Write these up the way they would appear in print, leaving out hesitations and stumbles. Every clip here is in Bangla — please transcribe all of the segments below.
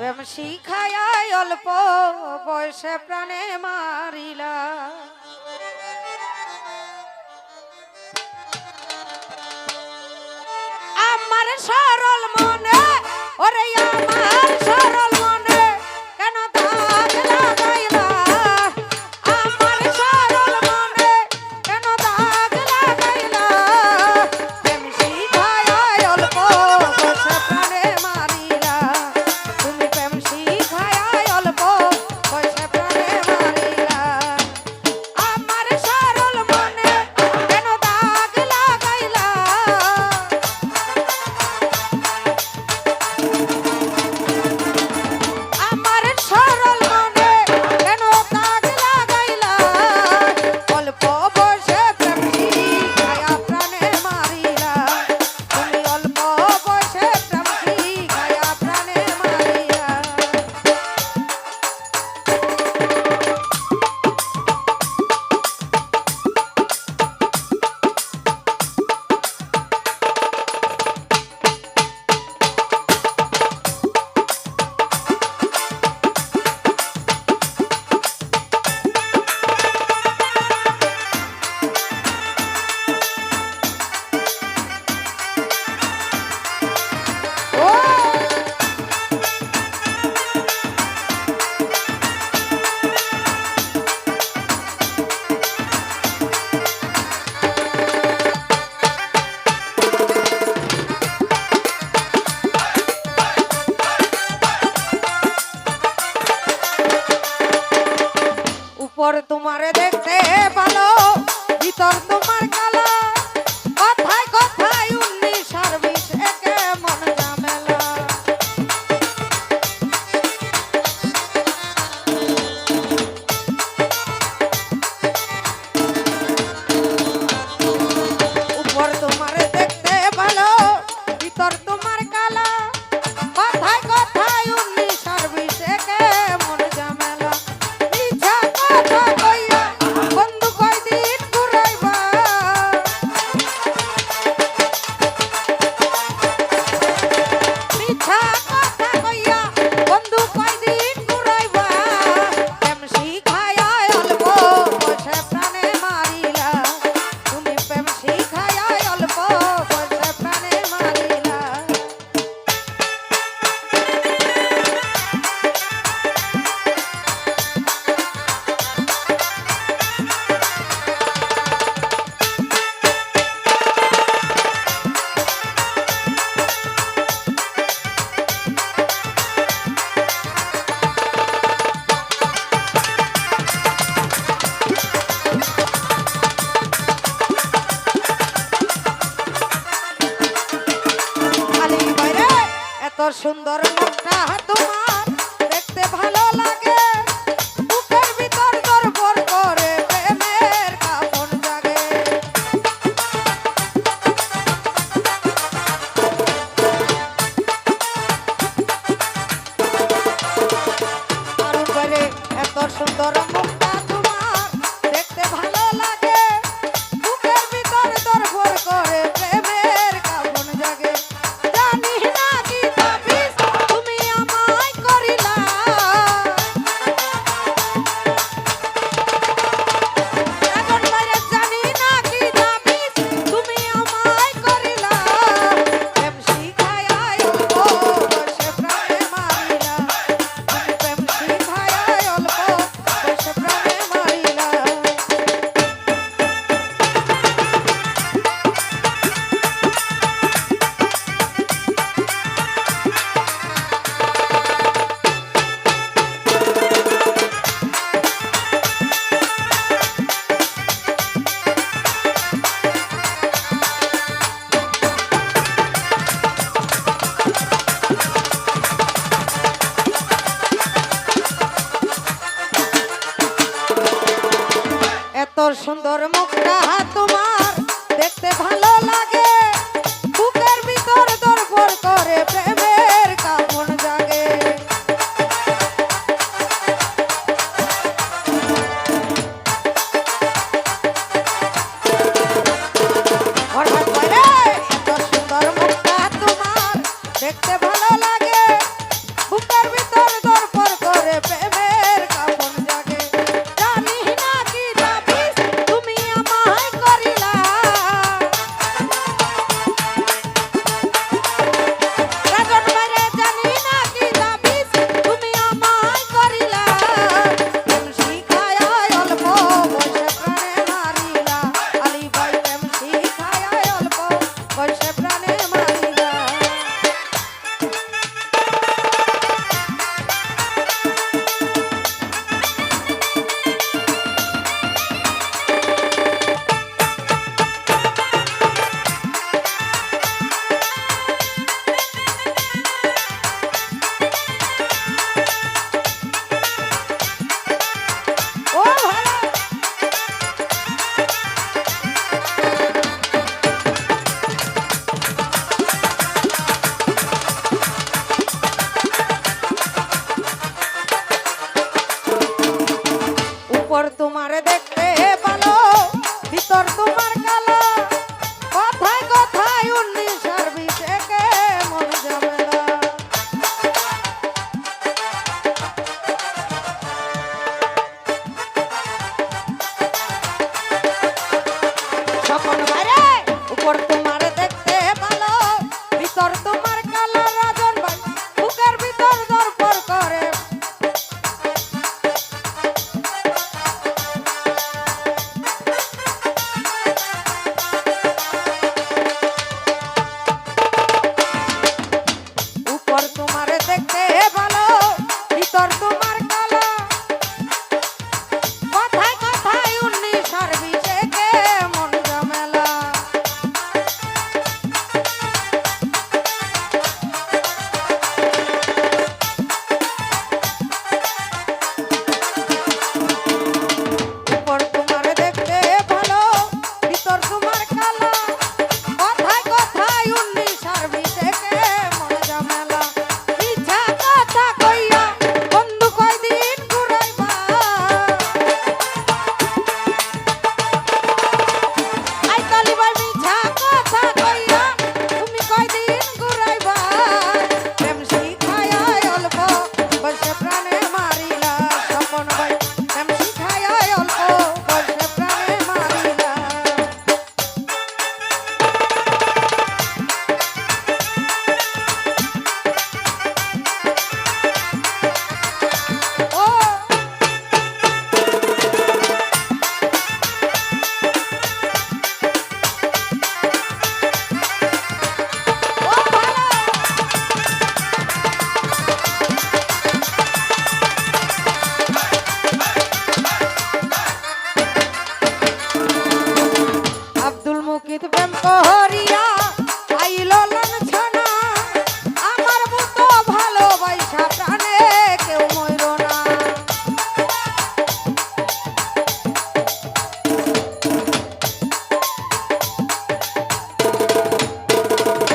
প্রেম শিখায় অল্প বয়সে প্রাণে মারিলা। আমার সরল মনে ওরে আমার সরল মনে কেন দাগ লাগাইলা। আমার সরল মনে কেন দাগ লাগাইলা। প্রেম শিখায় অল্প বয়সে প্রাণে মারিলা। তুমি প্রেম শিখায় অল্প বয়সে প্রাণে মারিলা। আমার সরল মনে কেন দাগ লাগাইলা। আমার সরল মনে কেন দাগ লাগাইলা। অল্প বয়সে প্রেম শিখায়া প্রাণে মারিলা। তুমি অল্প বয়সে প্রেম শিখায়া প্রাণে মারিলা। উপর তোমারে দেখতে ভালো ভিতর তোমার কালা। কথায় কথায় 19 আর 20 একে মন ঝামেলা। উপর তোমারে দেখতে ভালো ভিতর তোমার কালা। কথায় কথায় 19 আর 20 একে মন ঝামেলা। মিছা কথা কইয়া বন্ধু কয়দিন ঘুরাইবা। মিছা কথা কইয়া বন্ধু কয়দিন ঘুরাইবা। প্রেম শিখায় অল্প বয়সে প্রাণে মারিলা। তুমি প্রেম শিখায় অল্প বয়সে প্রাণে মারিলা। খালি বাইরে এত সুন্দর মুখটা তোমার দেখতে ভালো লাগে। বুকের ভিতর গড়বড় করে প্রেমের কাঁপন জাগে। আরো বাইরে এত সুন্দর মুখটা তোমার দেখতে ভালো লাগে। বুকের ভিতর গড়বড় করে প্রেমের কাঁপন জাগে। জানি না কি তাবিজ তুমি আমায় করিলা। এখন বাইরে জানি না কি তাবিজ তুমি আমায় করিলা। প্রেম শিখায় অল্প বয়সে প্রাণে মারিলা। তুমি প্রেম শিখায় অল্প বয়সে প্রাণে মারিলা। এত সুন্দর মুখটা তোমার দেখতে ভালো লাগে। বুকের ভিতর দরবর করে প্রেমের কাঁপন জাগে। হঠাৎ করে এত সুন্দর মুখটা তোমার দেখতে ভালো লাগে। বুকের ভিতর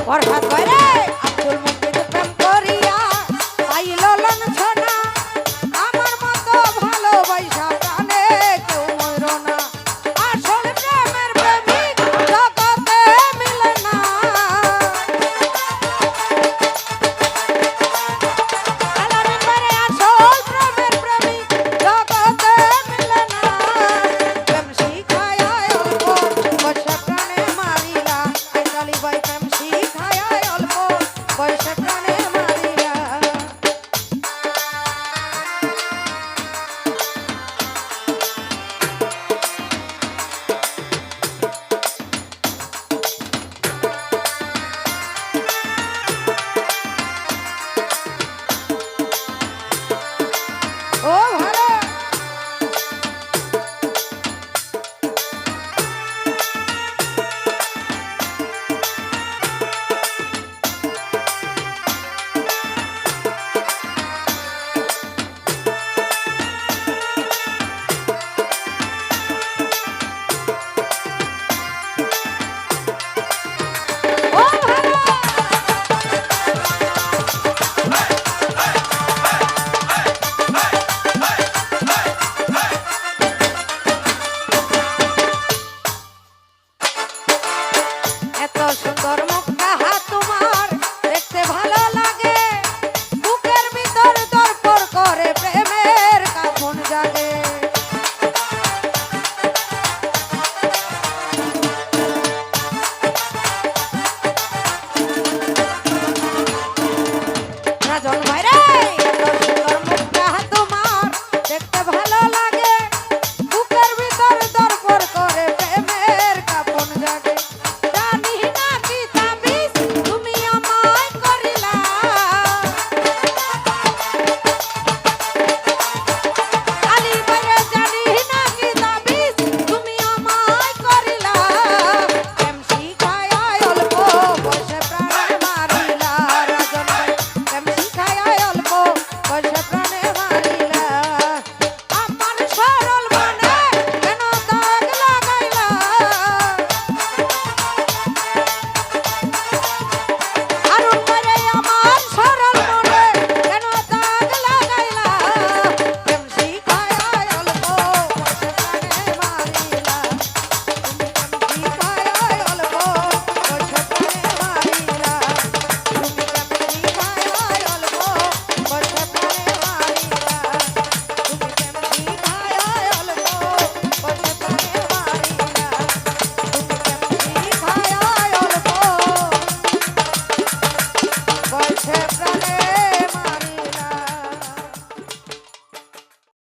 বরসাত ভাই রে